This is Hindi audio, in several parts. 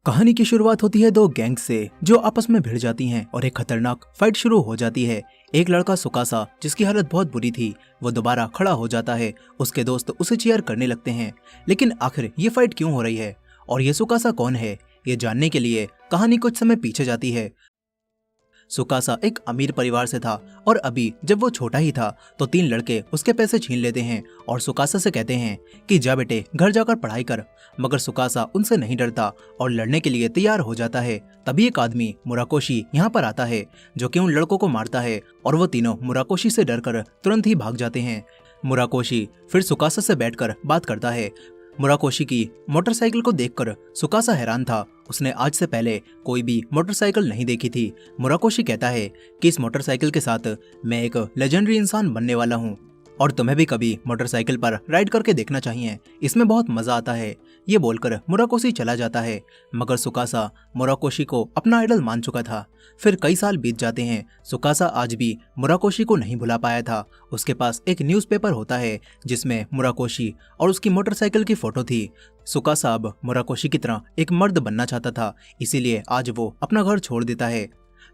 कहानी की शुरुआत होती है दो गैंग से जो आपस में भिड़ जाती हैं और एक खतरनाक फाइट शुरू हो जाती है। एक लड़का सुकासा जिसकी हालत बहुत बुरी थी वो दोबारा खड़ा हो जाता है। उसके दोस्त उसे चीयर करने लगते हैं। लेकिन आखिर ये फाइट क्यों हो रही है और ये सुकासा कौन है, ये जानने के लिए कहानी कुछ समय पीछे जाती है। सुकासा एक अमीर परिवार से था और अभी जब वो छोटा ही था तो तीन लड़के उसके पैसे छीन लेते हैं और सुकासा से कहते हैं कि जा बेटे घर जाकर पढ़ाई कर। मगर सुकासा उनसे नहीं डरता और लड़ने के लिए तैयार हो जाता है। तभी एक आदमी मुराकोशी यहाँ पर आता है जो कि उन लड़कों को मारता है और वो तीनों मुराकोशी से डरकर तुरंत ही भाग जाते हैं। मुराकोशी फिर सुकासा से बैठकर बात करता है। मुराकोशी की मोटरसाइकिल को देखकर सुकासा हैरान था। उसने आज से पहले कोई भी मोटरसाइकिल नहीं देखी थी। मुराकोशी कहता है कि इस मोटरसाइकिल के साथ मैं एक लेजेंडरी इंसान बनने वाला हूँ और तुम्हें भी कभी मोटरसाइकिल पर राइड करके देखना चाहिए, इसमें बहुत मजा आता है। ये बोलकर मुराकोशी चला जाता है। मगर सुकासा मुराकोशी को अपना आइडल मान चुका था। फिर कई साल बीत जाते हैं। सुकासा आज भी मुराकोशी को नहीं भुला पाया था। उसके पास एक न्यूज़पेपर होता है जिसमें मुराकोशी और उसकी मोटरसाइकिल की फोटो थी। सुकासा अब मुराकोशी की तरह एक मर्द बनना चाहता था, इसीलिए आज वो अपना घर छोड़ देता है।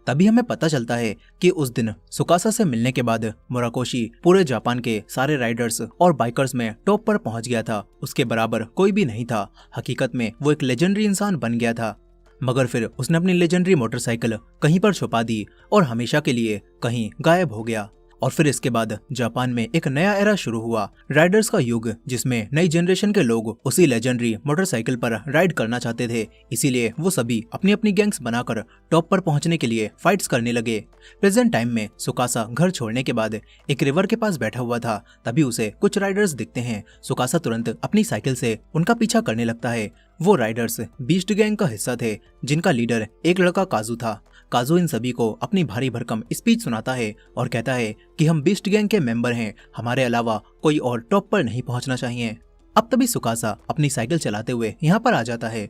तभी हमें पता चलता है कि उस दिन सुकासा से मिलने के बाद मुराकोशी पूरे जापान के सारे राइडर्स और बाइकर्स में टॉप पर पहुंच गया था। उसके बराबर कोई भी नहीं था। हकीकत में वो एक लेजेंडरी इंसान बन गया था। मगर फिर उसने अपनी लेजेंडरी मोटरसाइकिल कहीं पर छुपा दी और हमेशा के लिए कहीं गायब हो गया। और फिर इसके बाद जापान में एक नया एरा शुरू हुआ, राइडर्स का युग, जिसमें नई जनरेशन के लोग उसी लेजेंडरी मोटरसाइकिल पर राइड करना चाहते थे। इसीलिए वो सभी अपनी अपनी गैंग्स बनाकर टॉप पर पहुंचने के लिए फाइट्स करने लगे। प्रेजेंट टाइम में सुकासा घर छोड़ने के बाद एक रिवर के पास बैठा हुआ था। तभी उसे कुछ राइडर्स दिखते हैं। सुकासा तुरंत अपनी साइकिल से उनका पीछा करने लगता है। वो राइडर्स बीस्ट गैंग का हिस्सा थे जिनका लीडर एक लड़का काजू था। काजू इन सभी को अपनी भारी भरकम स्पीच सुनाता है और कहता है कि हम बीस्ट गैंग के मेंबर हैं, हमारे अलावा कोई और टॉप पर नहीं पहुंचना चाहिए। अब तभी सुकासा अपनी साइकिल चलाते हुए यहाँ पर आ जाता है।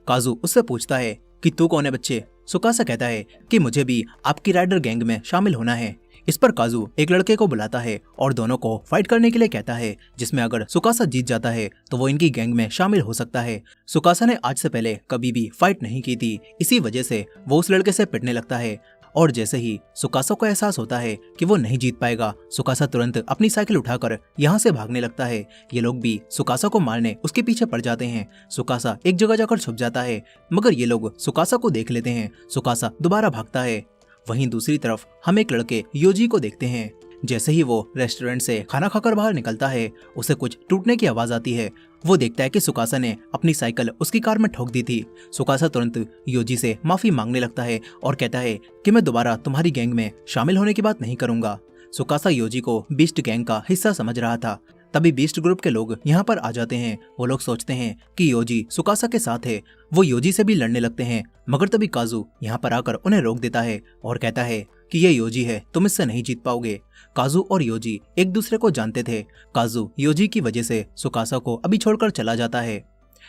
काजू उससे पूछता है कि तू कौन है बच्चे। सुकासा कहता है कि मुझे भी आपकी राइडर गैंग में शामिल होना है। इस पर काजू एक लड़के को बुलाता है और दोनों को फाइट करने के लिए कहता है, जिसमें अगर सुकासा जीत जाता है तो वो इनकी गैंग में शामिल हो सकता है। सुकासा ने आज से पहले कभी भी फाइट नहीं की थी, इसी वजह से वो उस लड़के से पिटने लगता है। और जैसे ही सुकासा को एहसास होता है कि वो नहीं जीत पाएगा, सुकासा तुरंत अपनी साइकिल उठाकर यहाँ से भागने लगता है। ये लोग भी सुकासा को मारने उसके पीछे पड़ जाते हैं। सुकासा एक जगह जाकर छुप जाता है, मगर ये लोग सुकासा को देख लेते हैं। सुकासा दोबारा भागता है। वहीं दूसरी तरफ हम एक लड़के योजी को देखते हैं। जैसे ही वो रेस्टोरेंट से खाना खाकर बाहर निकलता है, उसे कुछ टूटने की आवाज आती है। वो देखता है कि सुकासा ने अपनी साइकिल उसकी कार में ठोक दी थी। सुकासा तुरंत योजी से माफी मांगने लगता है और कहता है कि मैं दोबारा तुम्हारी गैंग में शामिल होने की बात नहीं करूंगा। सुकासा योजी को बीस्ट गैंग का हिस्सा समझ रहा था। तभी बीस्ट ग्रुप के लोग यहाँ पर आ जाते हैं। वो लोग सोचते हैं कि योजी सुकासा के साथ है। वो योजी से भी लड़ने लगते हैं, मगर तभी काजू यहाँ पर आकर उन्हें रोक देता है और कहता है कि ये योजी है, तुम इससे नहीं जीत पाओगे। काजू और योजी एक दूसरे को जानते थे। काजू योजी की वजह से सुकासा को अभी छोड़कर चला जाता है।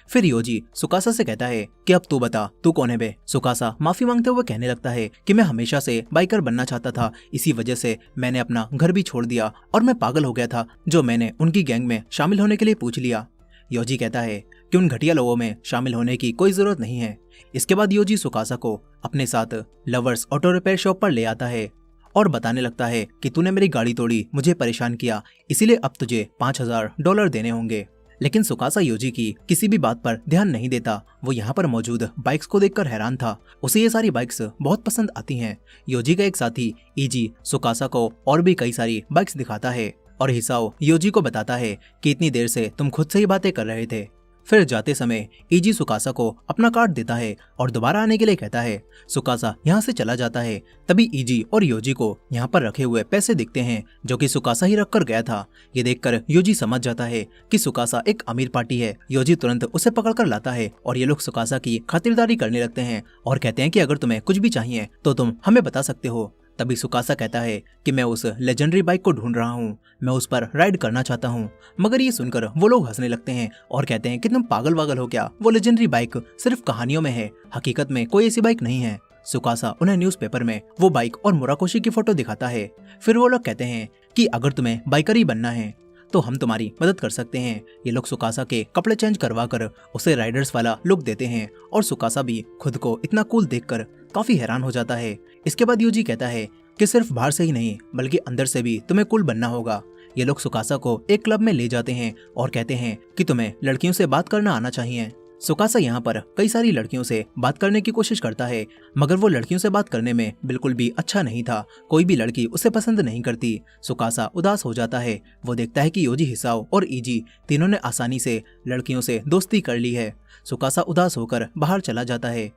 फिर योजी सुकासा से कहता है कि अब तू बता, तू कौन है बे। सुकासा माफी मांगते हुए कहने लगता है कि मैं हमेशा से बाइकर बनना चाहता था, इसी वजह से मैंने अपना घर भी छोड़ दिया और मैं पागल हो गया था जो मैंने उनकी गैंग में शामिल होने के लिए पूछ लिया। योजी कहता है कि उन घटिया लोगों में शामिल होने की कोई जरूरत नहीं है। इसके बाद योजी सुकासा को अपने साथ लवर्स ऑटो रिपेयर शॉप पर ले आता है और बताने लगता है कि तूने मेरी गाड़ी तोड़ी, मुझे परेशान किया, इसीलिए अब तुझे $5000 देने होंगे। लेकिन सुकासा योजी की किसी भी बात पर ध्यान नहीं देता। वो यहाँ पर मौजूद बाइक्स को देखकर हैरान था। उसे ये सारी बाइक्स बहुत पसंद आती हैं। योजी का एक साथी ईजी सुकासा को और भी कई सारी बाइक्स दिखाता है और हिसाओ योजी को बताता है कि इतनी देर से तुम खुद से ही बातें कर रहे थे। फिर जाते समय ईजी सुकासा को अपना कार्ड देता है और दोबारा आने के लिए कहता है। सुकासा यहाँ से चला जाता है। तभी ईजी और योजी को यहाँ पर रखे हुए पैसे दिखते हैं जो कि सुकासा ही रख कर गया था। ये देखकर योजी समझ जाता है कि सुकासा एक अमीर पार्टी है। योजी तुरंत उसे पकड़ कर लाता है और ये लोग सुकासा की खातिरदारी करने लगते हैं और कहते हैं कि अगर तुम्हें कुछ भी चाहिए तो तुम हमें बता सकते हो। तभी सुकासा कहता है कि मैं उस लेजेंडरी बाइक को ढूंढ रहा हूँ, मैं उस पर राइड करना चाहता हूँ। मगर ये सुनकर वो लोग हंसने लगते हैं और कहते हैं कि तुम पागल वागल हो क्या, वो लेजेंडरी बाइक सिर्फ कहानियों में है, हकीकत में कोई ऐसी बाइक नहीं है। सुकासा उन्हें न्यूज़पेपर में वो बाइक और मुराकोशी की फोटो दिखाता है। फिर वो लोग कहते हैं कि अगर तुम्हें बाइकर ही बनना है तो हम तुम्हारी मदद कर सकते हैं। ये लोग सुकासा के कपड़े चेंज करवा कर उसे राइडर्स वाला लुक देते हैं और सुकासा भी खुद को इतना कूल देखकर काफी हैरान हो जाता है। इसके बाद यूजी कहता है कि सिर्फ बाहर से ही नहीं बल्कि अंदर से भी तुम्हें कूल बनना होगा। ये लोग सुकासा को एक क्लब में ले जाते हैं और कहते हैं कि तुम्हें लड़कियों से बात करना आना चाहिए। सुकासा यहाँ पर कई सारी लड़कियों से बात करने की कोशिश करता है, मगर वो लड़कियों से बात करने में बिल्कुल भी अच्छा नहीं था। कोई भी लड़की उसे पसंद नहीं करती। सुकासा उदास हो जाता है। वो देखता है कि योजी, हिसाओ और इजी तीनों ने आसानी से लड़कियों से दोस्ती कर ली है। सुकासा उदास होकर बाहर चला जाता है।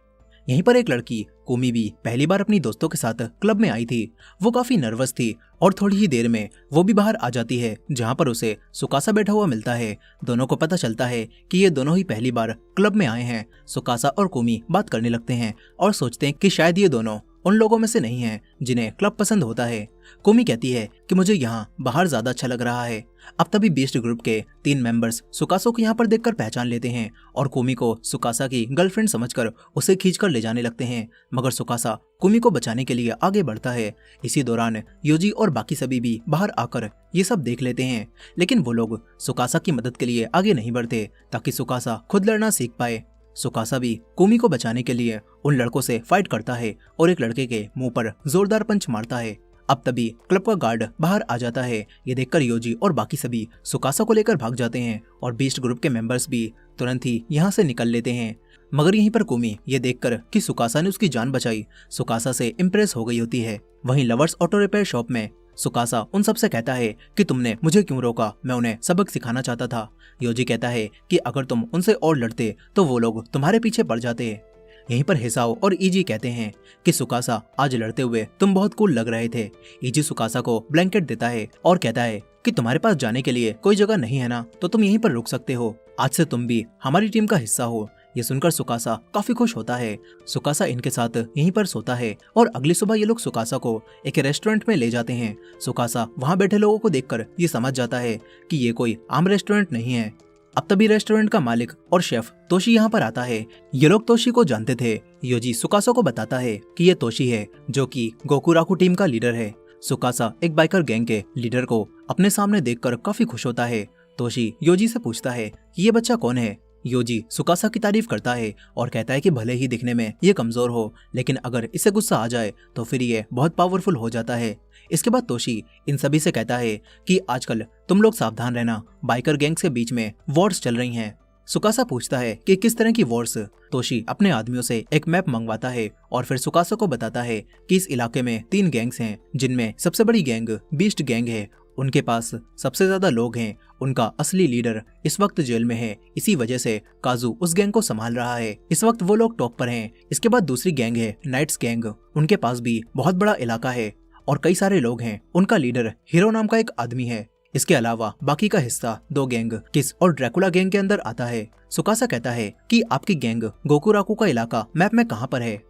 यहीं पर एक लड़की कुमी भी पहली बार अपनी दोस्तों के साथ क्लब में आई थी। वो काफी नर्वस थी और थोड़ी ही देर में वो भी बाहर आ जाती है, जहां पर उसे सुकासा बैठा हुआ मिलता है। दोनों को पता चलता है कि ये दोनों ही पहली बार क्लब में आए हैं। सुकासा और कुमी बात करने लगते हैं और सोचते हैं कि शायद ये दोनों उन लोगों में से नहीं हैं जिन्हें क्लब पसंद होता है। कुमी कहती है कि मुझे यहाँ बाहर ज्यादा अच्छा लग रहा है। अब तभी बीस्ट ग्रुप के 3 मेंबर्स सुकासा को यहाँ पर देखकर पहचान लेते हैं और कुमी को सुकासा की गर्लफ्रेंड समझकर उसे खींचकर ले जाने लगते हैं, मगर सुकासा कुमी को बचाने के लिए आगे बढ़ता है। इसी दौरान योजी और बाकी सभी भी बाहर आकर ये सब देख लेते हैं, लेकिन वो लोग सुकासा की मदद के लिए आगे नहीं बढ़ते ताकि सुकासा खुद लड़ना सीख पाए। सुकासा भी कुमी को बचाने के लिए उन लड़कों से फाइट करता है और एक लड़के के मुंह पर जोरदार पंच मारता है। अब तभी क्लब का गार्ड बाहर आ जाता है। ये देखकर योजी और बाकी सभी सुकासा को लेकर भाग जाते हैं और बीस्ट ग्रुप के मेंबर्स भी तुरंत ही यहाँ से निकल लेते हैं। मगर यहीं पर कुमी ये देखकर कि सुकासा ने उसकी जान बचाई, सुकासा से इम्प्रेस हो गई होती है। वहीं लवर्स ऑटो रिपेयर शॉप में सुकासा उन सबसे कहता है कि तुमने मुझे क्यों रोका, मैं उन्हें सबक सिखाना चाहता था। योजी कहता है कि अगर तुम उनसे और लड़ते तो वो लोग तुम्हारे पीछे पड़ जाते। यहीं पर हिसाओ और इजी कहते हैं कि सुकासा, आज लड़ते हुए तुम बहुत कूल लग रहे थे। इजी सुकासा को ब्लैंकेट देता है और कहता है कि तुम्हारे पास जाने के लिए कोई जगह नहीं है ना, तो तुम यहीं पर रुक सकते हो। आज से तुम भी हमारी टीम का हिस्सा हो। ये सुनकर सुकासा काफी खुश होता है। सुकासा इनके साथ यहीं पर सोता है और अगली सुबह ये लोग सुकासा को एक रेस्टोरेंट में ले जाते हैं। सुकासा वहाँ बैठे लोगों को देखकर ये समझ जाता है कि ये कोई आम रेस्टोरेंट नहीं है। अब तभी रेस्टोरेंट का मालिक और शेफ तोशी यहाँ पर आता है। ये लोग तोशी को जानते थे। योजी सुकासा को बताता है कि ये तोशी है जो कि गोकुराकू टीम का लीडर है। सुकासा एक बाइकर गैंग के लीडर को अपने सामने देखकर काफी खुश होता है। तोशी योजी से पूछता है कि ये बच्चा कौन है। योजी सुकासा की तारीफ करता है और कहता है कि भले ही दिखने में ये कमजोर हो, लेकिन अगर इसे गुस्सा आ जाए तो फिर ये बहुत पावरफुल हो जाता है। इसके बाद तोशी इन सभी से कहता है कि आजकल तुम लोग सावधान रहना, बाइकर गैंग्स के बीच में वॉर्स चल रही हैं। सुकासा पूछता है कि किस तरह की वॉर्स। तोशी अपने आदमियों से एक मैप मंगवाता है और फिर सुकासा को बताता है कि इस इलाके में 3 गैंग्स हैं, जिनमें सबसे बड़ी गैंग बीस्ट गैंग है। उनके पास सबसे ज्यादा लोग हैं। उनका असली लीडर इस वक्त जेल में है, इसी वजह से काजू उस गैंग को संभाल रहा है। इस वक्त वो लोग टॉप पर हैं। इसके बाद दूसरी गैंग है नाइट्स गैंग। उनके पास भी बहुत बड़ा इलाका है और कई सारे लोग हैं। उनका लीडर हीरो नाम का एक आदमी है। इसके अलावा बाकी का हिस्सा 2 गैंग किस और ड्रैकुला गैंग के अंदर आता है। सुकासा कहता है कि आपकी गैंग गोकुराकू का इलाका मैप में कहाँ पर है।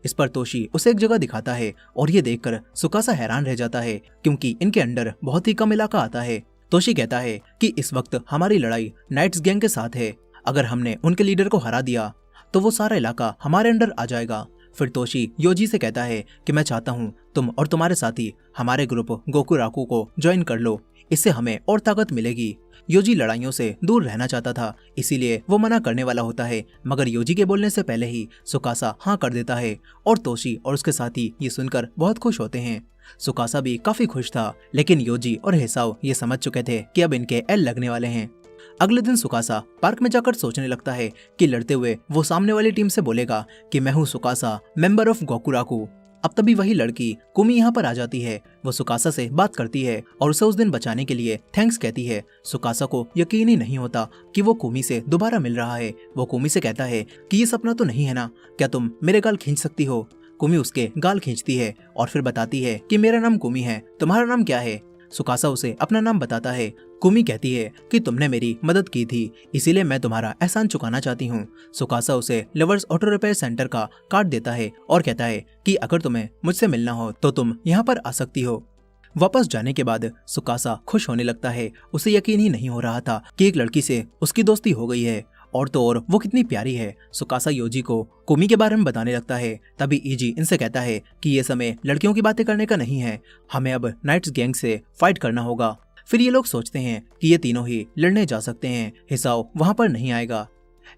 इस पर तोशी उसे एक जगह दिखाता है और ये देखकर सुकासा हैरान रह जाता है, क्योंकि इनके अंडर बहुत ही कम इलाका आता है। तोशी कहता है कि इस वक्त हमारी लड़ाई नाइट्स गैंग के साथ है। अगर हमने उनके लीडर को हरा दिया तो वो सारा इलाका हमारे अंडर आ जाएगा। फिर तोशी योजी से कहता है कि मैं चाहता हूँ तुम और तुम्हारे साथी हमारे ग्रुप गोकुराकू को ज्वाइन कर लो, इससे हमें और ताकत मिलेगी। योजी लड़ाइयों से दूर रहना चाहता था, इसीलिए वो मना करने वाला होता है, मगर योजी के बोलने से पहले ही सुकासा हाँ कर देता है और तोशी और उसके साथी ये सुनकर बहुत खुश होते हैं। सुकासा भी काफी खुश था, लेकिन योजी और हिसाओ ये समझ चुके थे कि अब इनके एल लगने वाले हैं। अगले दिन सुकासा पार्क में जाकर सोचने लगता है कि लड़ते हुए वो सामने वाली टीम से बोलेगा कि मैं हूँ सुकासा, मेंबर ऑफ गोकुराकू। अब तभी वही लड़की कुमी यहाँ पर आ जाती है। वो सुकासा से बात करती है और उसे उस दिन बचाने के लिए थैंक्स कहती है। सुकासा को यकीन ही नहीं होता कि वो कुमी से दोबारा मिल रहा है। वो कुमी से कहता है कि ये सपना तो नहीं है ना, क्या तुम मेरे गाल खींच सकती हो। कुमी उसके गाल खींचती है और फिर बताती है कि मेरा नाम कुमी है, तुम्हारा नाम क्या है। सुकासा उसे अपना नाम बताता है। कुमी कहती है कि तुमने मेरी मदद की थी, इसीलिए मैं तुम्हारा एहसान चुकाना चाहती हूँ। सुकासा उसे लवर्स ऑटो रिपेयर सेंटर का कार्ड देता है और कहता है कि अगर तुम्हें मुझसे मिलना हो तो तुम यहाँ पर आ सकती हो। वापस जाने के बाद सुकासा खुश होने लगता है। उसे यकीन ही नहीं हो रहा था कि एक लड़की से उसकी दोस्ती हो गई है, और तो और वो कितनी प्यारी है। सुकासा योजी को कुमी के बारे में बताने लगता है। तभी इजी इनसे कहता है कि ये समय लड़कियों की बातें करने का नहीं है, हमें अब नाइट्स गैंग से फाइट करना होगा। फिर ये लोग सोचते हैं कि ये तीनों ही लड़ने जा सकते हैं, हिसाओ वहाँ पर नहीं आएगा।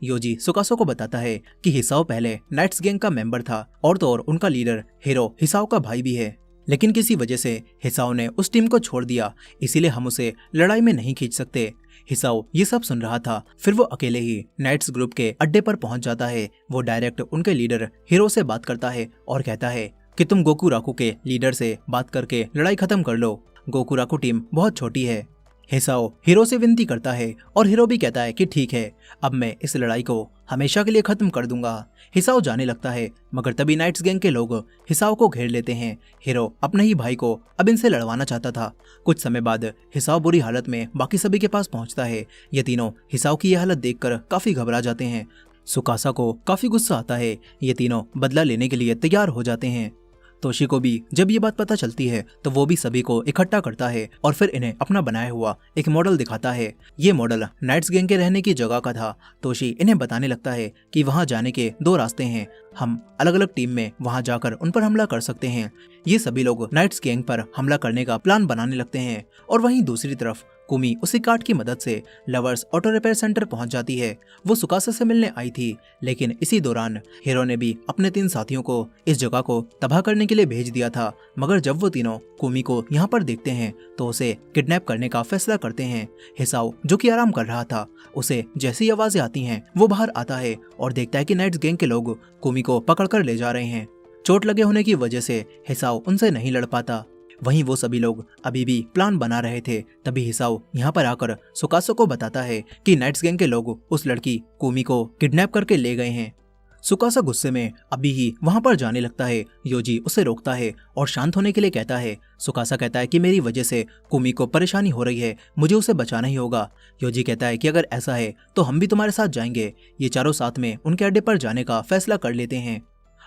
योजी सुकासो को बताता है कि हिसाओ पहले नाइट्स गैंग का मेंबर था और तो और उनका लीडर हीरो हिसाओ का भाई भी है, लेकिन किसी वजह से हिसाओ ने उस टीम को छोड़ दिया, इसीलिए हम उसे लड़ाई में नहीं खींच सकते। हिसाओ ये सब सुन रहा था। फिर वो अकेले ही नाइट्स ग्रुप के अड्डे पर पहुंच जाता है। वो डायरेक्ट उनके लीडर हीरो से बात करता है और कहता है कि तुम गोकुराकू के लीडर से बात करके लड़ाई खत्म कर लो, गोकुराकू टीम बहुत छोटी है। हिसाओ हीरो से विनती करता है और हीरो भी कहता है कि ठीक है, अब मैं इस लड़ाई को हमेशा के लिए खत्म कर दूंगा। हिसाओ जाने लगता है, मगर तभी नाइट्स गैंग के लोग हिसाओ को घेर लेते हैं। हीरो अपने ही भाई को अब इनसे लड़वाना चाहता था। कुछ समय बाद हिसाओ बुरी हालत में बाकी सभी के पास पहुंचता है। ये तीनों हिसाओ की यह हालत देखकर काफी घबरा जाते हैं। सुकासा को काफी गुस्सा आता है। ये तीनों बदला लेने के लिए तैयार हो जाते हैं। तोशी को भी जब ये बात पता चलती है तो वो भी सभी को इकट्ठा करता है और फिर इन्हें अपना बनाया हुआ एक मॉडल दिखाता है। ये मॉडल नाइट्स गैंग के रहने की जगह का था। तोशी इन्हें बताने लगता है कि वहां जाने के 2 रास्ते हैं, हम अलग अलग टीम में वहां जाकर उन पर हमला कर सकते हैं। ये सभी लोग नाइट्स गैंग पर हमला करने का प्लान बनाने लगते हैं और वहीं दूसरी तरफ कुमी उसी कार्ड की मदद से लवर्स ऑटो रिपेयर सेंटर पहुंच जाती है। वो सुकासा से मिलने आई थी, लेकिन इसी दौरान हीरो ने भी अपने 3 साथियों को इस जगह को तबाह करने के लिए भेज दिया था। मगर जब वो तीनों कुमी को यहाँ पर देखते हैं तो उसे किडनैप करने का फैसला करते हैं। हिसाओ जो कि आराम कर रहा था, उसे जैसी आवाजें आती हैं वो बाहर आता है और देखता है कि नाइट्स गैंग के लोग कुमी को पकड़कर ले जा रहे हैं। चोट लगे होने की वजह से हिसाओ उनसे नहीं लड़ पाता। वहीं वो सभी लोग अभी भी प्लान बना रहे थे। तभी हिसाओ यहाँ पर आकर सुकासो को बताता है कि नाइट्स गैंग के लोग उस लड़की कुमी को किडनैप करके ले गए हैं। सुकासा गुस्से में अभी ही वहां पर जाने लगता है। योजी उसे रोकता है और शांत होने के लिए कहता है। सुकासा कहता है कि मेरी वजह से कुमी को परेशानी हो रही है, मुझे उसे बचाना ही होगा। योजी कहता है कि अगर ऐसा है तो हम भी तुम्हारे साथ जाएंगे। ये चारों साथ में उनके अड्डे पर जाने का फैसला कर लेते हैं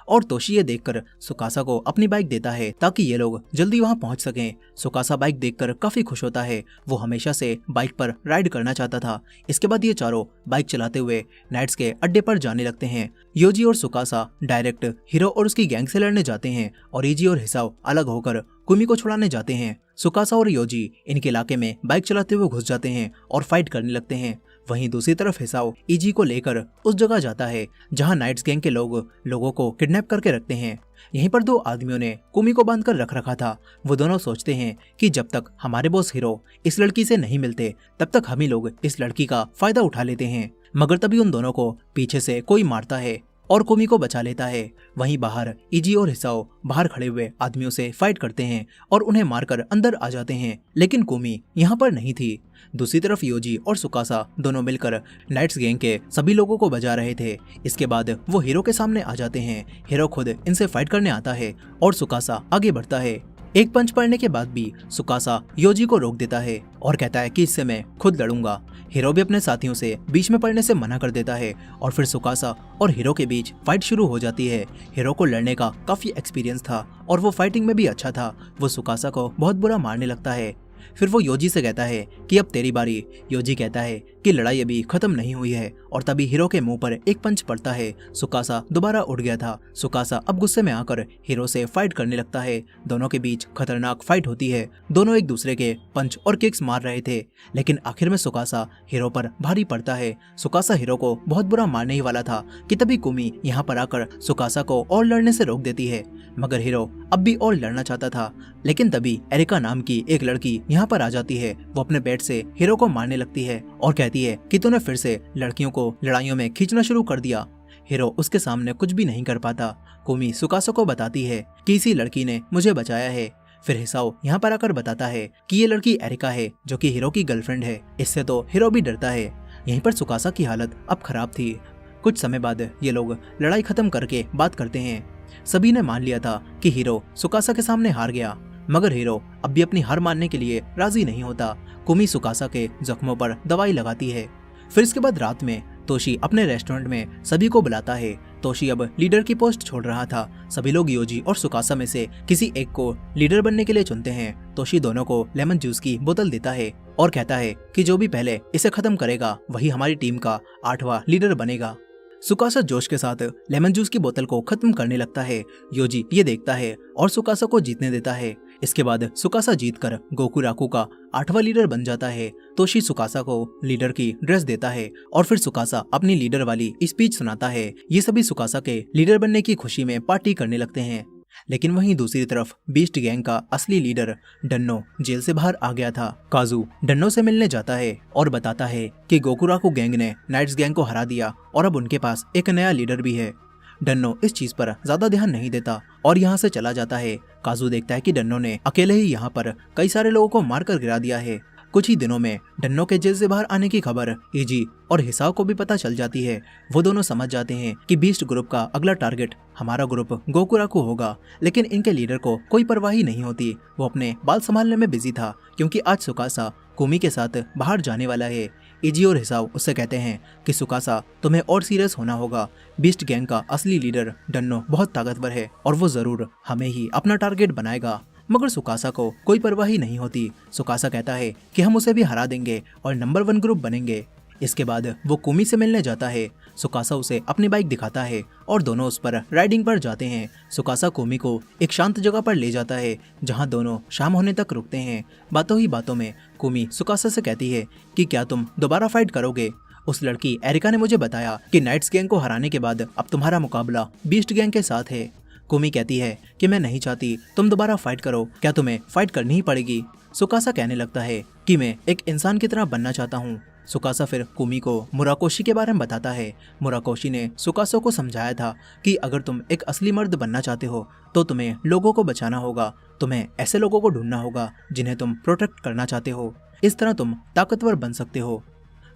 और तोशी ये देखकर सुकासा को अपनी बाइक देता है ताकि ये लोग जल्दी वहां पहुंच सकें। सुकासा बाइक देखकर काफी खुश होता है। वो हमेशा से बाइक पर राइड करना चाहता था। इसके बाद ये चारों बाइक चलाते हुए नाइट्स के अड्डे पर जाने लगते हैं। योजी और सुकासा डायरेक्ट हीरो और उसकी गैंग से लड़ने जाते हैं और ईजी और हिसाओ अलग होकर कुमी को छुड़ाने जाते हैं। सुकासा और योजी इनके इलाके में बाइक चलाते हुए घुस जाते हैं और फाइट करने लगते हैं। वहीं दूसरी तरफ हिसाओ ईजी को लेकर उस जगह जाता है जहां नाइट्स गैंग के लोगों को किडनैप करके रखते हैं। यहीं पर 2 आदमियों ने कुमी को बांधकर रख रखा था। वो दोनों सोचते हैं कि जब तक हमारे बॉस हीरो इस लड़की से नहीं मिलते तब तक हम ही लोग इस लड़की का फायदा उठा लेते हैं। मगर तभी उन दोनों को पीछे से कोई मारता है और कुमी को बचा लेता है। वहीं बाहर ईजी और हिसाओ बाहर खड़े हुए आदमियों से फाइट करते हैं और उन्हें मारकर अंदर आ जाते हैं, लेकिन कुमी यहाँ पर नहीं थी। दूसरी तरफ योजी और सुकासा दोनों मिलकर नाइट्स गैंग के सभी लोगों को बचा रहे थे। इसके बाद वो हीरो के सामने आ जाते हैं। हीरो खुद इनसे फाइट करने आता है और सुकासा आगे बढ़ता है। एक पंच पड़ने के बाद भी सुकासा योजी को रोक देता है और कहता है कि इससे मैं खुद लड़ूंगा। हीरो भी अपने साथियों से बीच में पड़ने से मना कर देता है और फिर सुकासा और हीरो के बीच फाइट शुरू हो जाती है। हीरो को लड़ने का काफी एक्सपीरियंस था और वो फाइटिंग में भी अच्छा था। वो सुकासा को बहुत बुरा मारने लगता है। फिर वो योजी से कहता है कि अब तेरी बारी। योजी कहता है कि लड़ाई अभी खत्म नहीं हुई है और तभी हीरो के मुंह पर एक पंच पड़ता है। सुकासा दोबारा उठ गया था। सुकासा अब गुस्से में आकर हीरो से फाइट करने लगता है। दोनों के बीच खतरनाक फाइट होती है। दोनों एक दूसरे के पंच और किक्स मार रहे थे, लेकिन आखिर में सुकासा हीरो पर भारी पड़ता है। सुकासा हीरो को बहुत बुरा मारने ही वाला था कि तभी कुमी यहाँ पर आकर सुकासा को और लड़ने से रोक देती है। मगर हीरो अब भी और लड़ना चाहता था, लेकिन तभी एरिका नाम की एक लड़की यहाँ पर आ जाती है। वो अपने बैट से हीरो को मारने लगती है और कहती है कि तूने फिर से लड़कियों को लड़ाइयों में खींचना शुरू कर दिया। हीरो उसके सामने कुछ भी नहीं कर पाता। कुमी सुकासा को बताती है कि इसी लड़की ने मुझे बचाया है। फिर हिसाओ यहाँ पर आकर बताता है कि ये लड़की एरिका है जो कि हीरो की गर्लफ्रेंड है। इससे तो हीरो भी डरता है। यहीं पर सुकासा की हालत अब खराब थी। कुछ समय बाद ये लोग लड़ाई खत्म करके बात करते हैं। सभी ने मान लिया था कि हीरो सुकासा के सामने हार गया, मगर हीरो अब भी अपनी हार मानने के लिए राजी नहीं होता। कुमी सुकासा के जख्मों पर दवाई लगाती है। फिर इसके बाद रात में तोशी अपने रेस्टोरेंट में सभी को बुलाता है। तोशी अब लीडर की पोस्ट छोड़ रहा था। सभी लोग योजी और सुकासा में से किसी एक को लीडर बनने के लिए चुनते हैं। तोशी दोनों को लेमन जूस की बोतल देता है और कहता है कि जो भी पहले इसे खत्म करेगा वही हमारी टीम का 8वां लीडर बनेगा। सुकासा जोश के साथ लेमन जूस की बोतल को खत्म करने लगता है। योजी ये देखता है और सुकासा को जीतने देता है। इसके बाद सुकासा जीतकर गोकुराकू का 8वां लीडर बन जाता है। तोशी सुकासा को लीडर की ड्रेस देता है और फिर सुकासा अपनी लीडर वाली स्पीच सुनाता है। ये सभी सुकासा के लीडर बनने की खुशी में पार्टी करने लगते हैं। लेकिन वहीं दूसरी तरफ बीस्ट गैंग का असली लीडर डन्नो जेल से बाहर आ गया था। काजू डन्नो से मिलने जाता है और बताता है कि गोकुराकू गैंग ने नाइट्स गैंग को हरा दिया और अब उनके पास एक नया लीडर भी है। डन्नो इस चीज पर ज्यादा ध्यान नहीं देता और यहाँ से चला जाता है। काजू देखता है कि डन्नो ने अकेले ही यहाँ पर कई सारे लोगों को मारकर गिरा दिया है। कुछ ही दिनों में डन्नो के जेल से बाहर आने की खबर इजी और हिसाओ को भी पता चल जाती है। वो दोनों समझ जाते हैं कि बीस्ट ग्रुप का अगला टारगेट हमारा ग्रुप गोकुराकू होगा। लेकिन इनके लीडर को कोई परवाह ही नहीं होती। वो अपने बाल संभालने में बिजी था क्योंकि आज सुकासा कुमी के साथ बाहर जाने वाला है। इजी और हिसाओ उससे कहते हैं कि सुकासा तुम्हें और सीरियस होना होगा। बीस्ट गैंग का असली लीडर डन्नो बहुत ताकतवर है और वो जरूर हमें ही अपना टारगेट बनाएगा। मगर सुकासा को कोई परवाह ही नहीं होती। सुकासा कहता है कि हम उसे भी हरा देंगे और नंबर 1 ग्रुप बनेंगे। इसके बाद वो कुमी से मिलने जाता है। सुकासा उसे अपनी बाइक दिखाता है और दोनों उस पर राइडिंग पर जाते हैं। सुकासा कुमी को एक शांत जगह पर ले जाता है जहां दोनों शाम होने तक रुकते हैं। बातों ही बातों में कुमी सुकासा से कहती है कि क्या तुम दोबारा फाइट करोगे। उस लड़की एरिका ने मुझे बताया कि नाइट्स गैंग को हराने के बाद अब तुम्हारा मुकाबला बीस्ट गैंग के साथ है। कुमी कहती है कि मैं नहीं चाहती तुम दोबारा फाइट करो, क्या तुम्हें फाइट करनी ही पड़ेगी। सुकासा कहने लगता है कि मैं एक इंसान की तरह बनना चाहता हूँ। सुकासा फिर कुमी को मुराकोशी के बारे में बताता है। मुराकोशी ने सुकासा को समझाया था कि अगर तुम एक असली मर्द बनना चाहते हो तो तुम्हें लोगों को बचाना होगा। तुम्हें ऐसे लोगों को ढूंढना होगा जिन्हें तुम प्रोटेक्ट करना चाहते हो। इस तरह तुम ताकतवर बन सकते हो।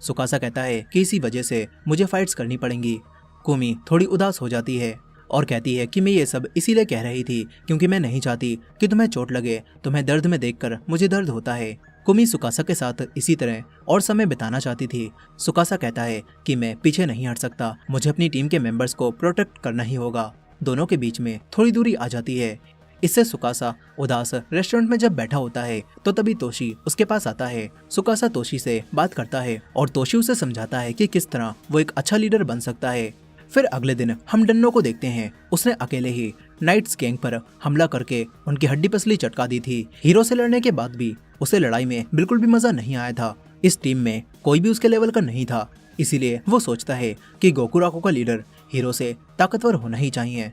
सुकासा कहता है कि इसी वजह से मुझे फाइट्स करनी पड़ेंगी। कुमी थोड़ी उदास हो जाती है और कहती है कि मैं ये सब इसीलिए कह रही थी क्योंकि मैं नहीं चाहती कि तुम्हें चोट लगे। तुम्हें दर्द में देखकर मुझे दर्द होता है। कुमी सुकासा के साथ इसी तरह और समय बिताना चाहती थी। सुकासा कहता है कि मैं पीछे नहीं हट सकता, मुझे अपनी टीम के मेंबर्स को प्रोटेक्ट करना ही होगा। दोनों के बीच में थोड़ी दूरी आ जाती है। इससे सुकासा उदास रेस्टोरेंट में जब बैठा होता है तो तभी तोशी उसके पास आता है। सुकासा तोशी से बात करता है और तोशी उसे समझाता है कि किस तरह वो एक अच्छा लीडर बन सकता है। फिर अगले दिन हम डन्नो को देखते हैं। उसने अकेले ही नाइट्स गैंग पर हमला करके उनकी हड्डी पसली चटका दी थी। हीरो से लड़ने के बाद भी उसे लड़ाई में बिल्कुल भी मजा नहीं आया था। इस टीम में कोई भी उसके लेवल का नहीं था, इसीलिए वो सोचता है कि गोकुराकू का लीडर हीरो से ताकतवर होना ही चाहिए।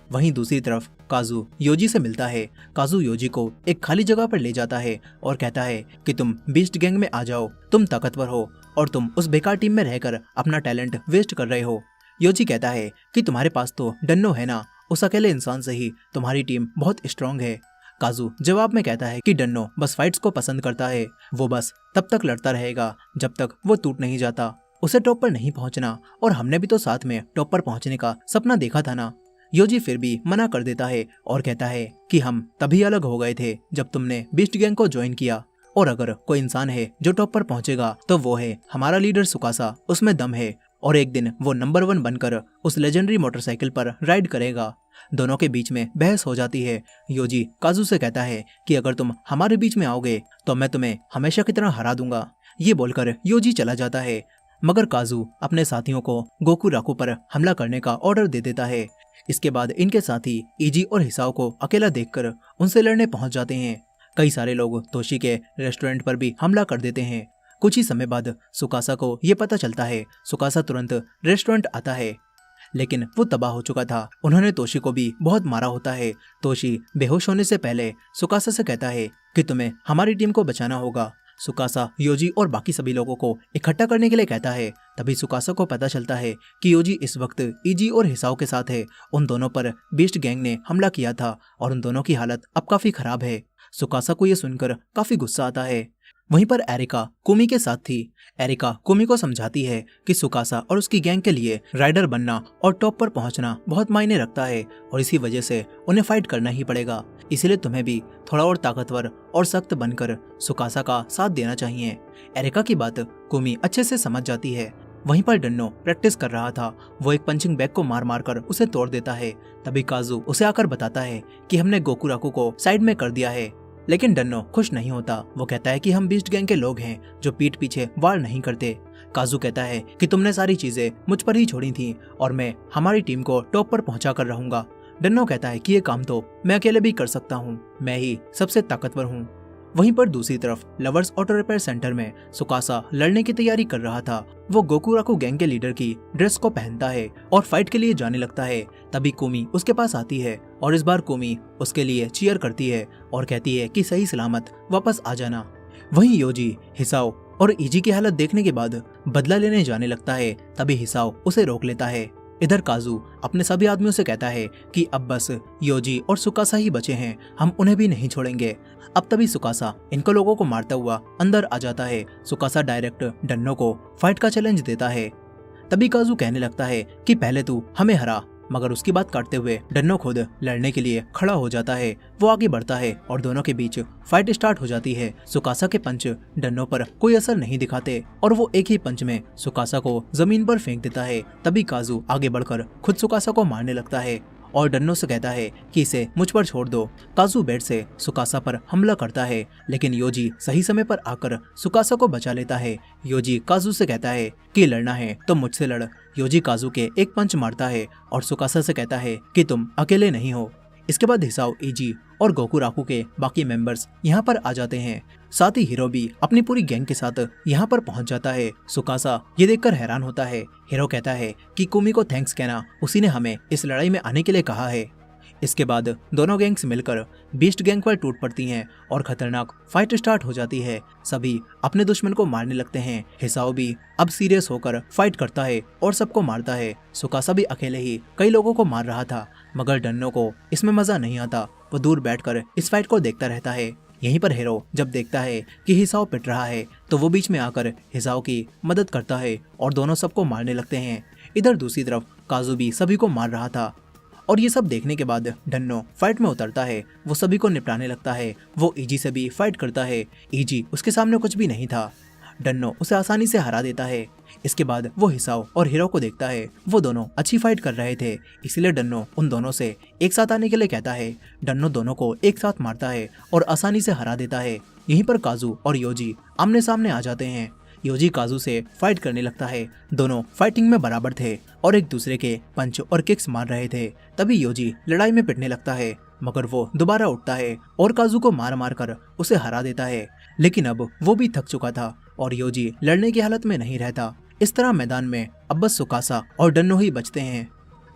वहीं दूसरी तरफ काजू योजी से मिलता है। काजू योजी को एक खाली जगह पर ले जाता है और कहता है कि तुम बीस्ट गैंग में आ जाओ, तुम ताकतवर हो और तुम उस बेकार टीम में रहकर अपना टैलेंट वेस्ट कर रहे हो। योजी कहता है कि तुम्हारे पास तो डन्नो है ना, उस अकेले इंसान से ही तुम्हारी टीम बहुत स्ट्रांग है। काजू जवाब में कहता है कि डन्नो बस फाइट्स को पसंद करता है, वो बस तब तक लड़ता रहेगा जब तक वो टूट नहीं जाता। उसे टॉप पर नहीं पहुंचना और हमने भी तो साथ में टॉप पर पहुंचने का सपना देखा था ना। योजी फिर भी मना कर देता है और कहता है कि हम तभी अलग हो गए थे जब तुमने बीस्ट गैंग को ज्वाइन किया, और अगर कोई इंसान है जो टॉप पर पहुंचेगा तो वो है हमारा लीडर सुकासा। उसमें दम है और एक दिन वो नंबर 1 बनकर उस लेजेंडरी मोटरसाइकिल पर राइड करेगा। दोनों के बीच में बहस हो जाती है। योजी काजू से कहता है कि अगर तुम हमारे बीच में आओगे तो मैं तुम्हें हमेशा की तरह हरा दूंगा। ये बोलकर योजी चला जाता है, मगर काजू अपने साथियों को गोकुराकू पर हमला करने का ऑर्डर दे देता है। इसके बाद इनके साथी इजी और हिसाओ को अकेला देखकर उनसे लड़ने पहुंच जाते हैं। कई सारे लोग तोशी के रेस्टोरेंट पर भी हमला कर देते हैं। कुछ ही समय बाद सुकासा को ये पता चलता है। सुकासा तुरंत रेस्टोरेंट आता है, लेकिन वो तबाह हो चुका था। उन्होंने तोशी को भी बहुत मारा होता है। तोशी बेहोश होने से पहले सुकासा से कहता है कि तुम्हें हमारी टीम को बचाना होगा। सुकासा योजी और बाकी सभी लोगों को इकट्ठा करने के लिए कहता है। तभी सुकासा को पता चलता है कि योजी इस वक्त इजी और हिसाओ के साथ है। उन दोनों पर बीस्ट गैंग ने हमला किया था और उन दोनों की हालत अब काफी खराब है। सुकासा को ये सुनकर काफी गुस्सा आता है। वहीं पर एरिका कुमी के साथ थी। एरिका कुमी को समझाती है कि सुकासा और उसकी गैंग के लिए राइडर बनना और टॉप पर पहुंचना बहुत मायने रखता है और इसी वजह से उन्हें फाइट करना ही पड़ेगा। इसलिए तुम्हें भी थोड़ा और ताकतवर और सख्त बनकर सुकासा का साथ देना चाहिए। एरिका की बात कुमी अच्छे से समझ जाती है। वहीं पर डन्नो प्रैक्टिस कर रहा था। वो एक पंचिंग बैग को मार मार कर उसे तोड़ देता है। तभी काजू उसे आकर बताता है कि हमने गोकुराकू को साइड में कर दिया है। लेकिन डन्नो खुश नहीं होता। वो कहता है कि हम बीस्ट गैंग के लोग हैं जो पीठ पीछे वार नहीं करते। काजू कहता है कि तुमने सारी चीजें मुझ पर ही छोड़ी थी और मैं हमारी टीम को टॉप पर पहुंचा कर रहूंगा। डन्नो कहता है कि ये काम तो मैं अकेले भी कर सकता हूँ, मैं ही सबसे ताकतवर हूँ। वहीं पर दूसरी तरफ लवर्स ऑटो रिपेयर सेंटर में सुकासा लड़ने की तैयारी कर रहा था। वो गोकुराकू गैंग के लीडर की ड्रेस को पहनता है और फाइट के लिए जाने लगता है। तभी कुमी उसके पास आती है और इस बार कुमी उसके लिए चीयर करती है और कहती है कि सही सलामत वापस आ जाना। वहीं योजी, हिसाओ और इजी की हालत देखने के बाद बदला लेने जाने लगता है। तभी हिसाओ उसे रोक लेता है। इधर काजू अपने सभी आदमियों से कहता है कि अब बस योजी और सुकासा ही बचे हैं, हम उन्हें भी नहीं छोड़ेंगे। अब तभी सुकासा इनको लोगों को मारता हुआ अंदर आ जाता है। सुकासा डायरेक्ट डन्नो को फाइट का चैलेंज देता है। तभी काजू कहने लगता है कि पहले तू हमें हरा, मगर उसकी बात काटते हुए डन्नो खुद लड़ने के लिए खड़ा हो जाता है। वो आगे बढ़ता है और दोनों के बीच फाइट स्टार्ट हो जाती है। सुकासा के पंच डन्नो पर कोई असर नहीं दिखाते और वो एक ही पंच में सुकासा को जमीन पर फेंक देता है। तभी काजू आगे बढ़कर खुद सुकासा को मारने लगता है और डन्नो से कहता है कि इसे मुझ पर छोड़ दो। काजू बेड से सुकासा पर हमला करता है, लेकिन योजी सही समय पर आकर सुकासा को बचा लेता है। योजी काजू से कहता है कि लड़ना है तो मुझसे लड़। योजी काजू के एक पंच मारता है और सुकासा से कहता है कि तुम अकेले नहीं हो। इसके बाद हिसाओ, इजी और गोकुराकू के बाकी मेंबर्स यहाँ पर आ जाते हैं। साथ ही हीरो भी अपनी पूरी गैंग के साथ यहाँ पर पहुँच जाता है। सुकासा ये देखकर हैरान होता है। हीरो कहता है कि कुमी को थैंक्स कहना, उसी ने हमें इस लड़ाई में आने के लिए कहा है। इसके बाद दोनों गैंग्स मिलकर बीस्ट गैंग पर टूट पड़ती हैं और खतरनाक फाइट स्टार्ट हो जाती है। सभी अपने दुश्मन को मारने लगते हैं। हिसाओ भी अब सीरियस होकर फाइट करता है और सबको मारता है। सुकासा भी अकेले ही कई लोगों को मार रहा था, मगर डन्नो को इसमें मजा नहीं आता। वो दूर बैठकर इस फाइट को देखता रहता है। यहीं पर हीरो जब देखता है कि हिसाओ पिट रहा है तो वो बीच में आकर हिसाओ की मदद करता है और दोनों सबको मारने लगते हैं। इधर दूसरी तरफ काजू भी सभी को मार रहा था और ये सब देखने के बाद डन्नो फाइट में उतरता है। वो सभी को निपटाने लगता है। वो इजी से भी फाइट करता है। इजी उसके सामने कुछ भी नहीं था। डन्नो उसे आसानी से हरा देता है। इसके बाद वो हिसाओ और हीरो को देखता है। वो दोनों अच्छी फाइट कर रहे थे, इसलिए डन्नो उन दोनों से एक साथ आने के लिए कहता है। डन्नो दोनों को एक साथ मारता है और आसानी से हरा देता है। यहीं पर काजू और योजी आमने सामने आ जाते हैं। योजी काजू से फाइट करने लगता है। दोनों फाइटिंग में बराबर थे और एक दूसरे के पंच और किक्स मार रहे थे। तभी योजी लड़ाई में पिटने लगता है, मगर वो दोबारा उठता है और काजू को मार मार कर उसे हरा देता है। लेकिन अब वो भी थक चुका था और योजी लड़ने की हालत में नहीं रहता। इस तरह मैदान में अब बस सुकासा और डन्नो ही बचते हैं।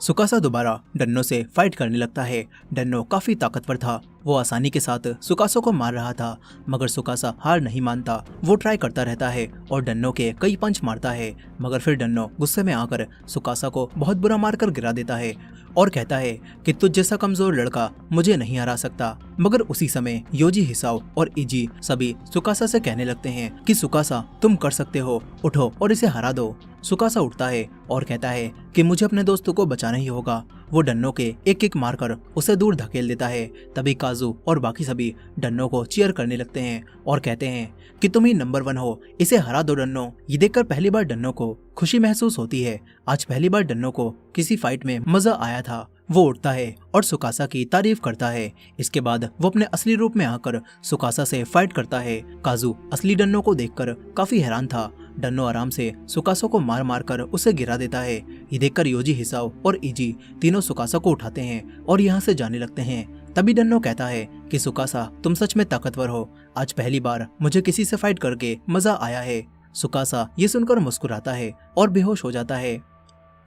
सुकासा दोबारा डन्नो से फाइट करने लगता है। डन्नो काफी ताकतवर था। वो आसानी के साथ सुकासा को मार रहा था, मगर सुकासा हार नहीं मानता। वो ट्राई करता रहता है और डन्नो के कई पंच मारता है, मगर फिर डन्नो गुस्से में आकर सुकासा को बहुत बुरा मारकर गिरा देता है और कहता है कि तुझ जैसा कमजोर लड़का मुझे नहीं हरा सकता। मगर उसी समय योजी, हिसाओ और इजी सभी सुकासा से कहने लगते हैं कि सुकासा तुम कर सकते हो, उठो और इसे हरा दो। सुकासा उठता है और कहता है कि मुझे अपने दोस्तों को बचाना ही होगा। वो डन्नो के एक किक मारकर उसे दूर धकेल देता है। तभी काजू और बाकी सभी डन्नो को चीयर करने लगते हैं और कहते हैं कि तुम ही नंबर 1 हो, इसे हरा दो डन्नो। ये देखकर पहली बार डन्नो को खुशी महसूस होती है। आज पहली बार डन्नो को किसी फाइट में मजा आया था। वो उठता है और सुकासा की तारीफ करता है। इसके बाद वो अपने असली रूप में आकर सुकासा से फाइट करता है। काजू असली डन्नो को देखकर काफी हैरान था। डन्नो आराम से सुकासा को मार मार कर उसे गिरा देता है। ये देखकर योजी, हिसाओ और इजी तीनों सुकासा को उठाते हैं और यहाँ से जाने लगते हैं। तभी डन्नो कहता है कि सुकासा तुम सच में ताकतवर हो, आज पहली बार मुझे किसी से फाइट करके मजा आया है। सुकासा ये सुनकर मुस्कुराता है और बेहोश हो जाता है।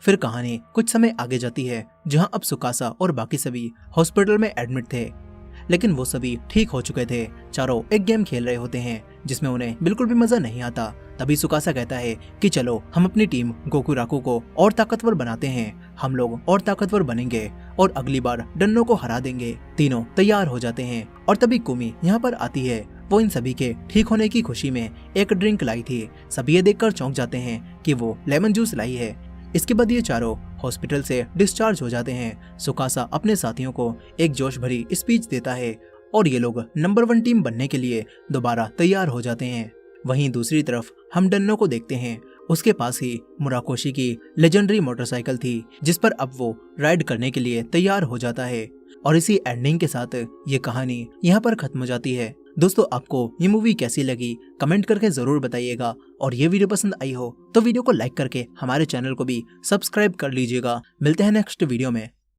फिर कहानी कुछ समय आगे जाती है, जहाँ अब सुकासा और बाकी सभी हॉस्पिटल में एडमिट थे, लेकिन वो सभी ठीक हो चुके थे। चारों एक गेम खेल रहे होते हैं जिसमें उन्हें बिल्कुल भी मजा नहीं आता। तभी सुकासा कहता है कि चलो हम अपनी टीम गोकुराकू को और ताकतवर बनाते हैं, हम लोग और ताकतवर बनेंगे और अगली बार डन्नो को हरा देंगे। तीनों तैयार हो जाते हैं और तभी कुमी यहाँ पर आती है। वो इन सभी के ठीक होने की खुशी में एक ड्रिंक लाई थी। सभी ये देखकर चौंक जाते हैं कि वो लेमन जूस लाई है। इसके बाद ये चारों हॉस्पिटल से डिस्चार्ज हो जाते हैं। सुकासा अपने साथियों को एक जोश भरी स्पीच देता है और ये लोग नंबर 1 टीम बनने के लिए दोबारा तैयार हो जाते हैं। वहीं दूसरी तरफ हम डन्नो को देखते हैं। उसके पास ही मुराकोशी की लेजेंडरी मोटरसाइकिल थी, जिस पर अब वो राइड करने के लिए तैयार हो जाता है। और इसी एंडिंग के साथ ये कहानी यहाँ पर खत्म हो जाती है। दोस्तों, आपको ये मूवी कैसी लगी कमेंट करके जरूर बताइएगा, और ये वीडियो पसंद आई हो तो वीडियो को लाइक करके हमारे चैनल को भी सब्सक्राइब कर लीजिएगा। मिलते हैं नेक्स्ट वीडियो में।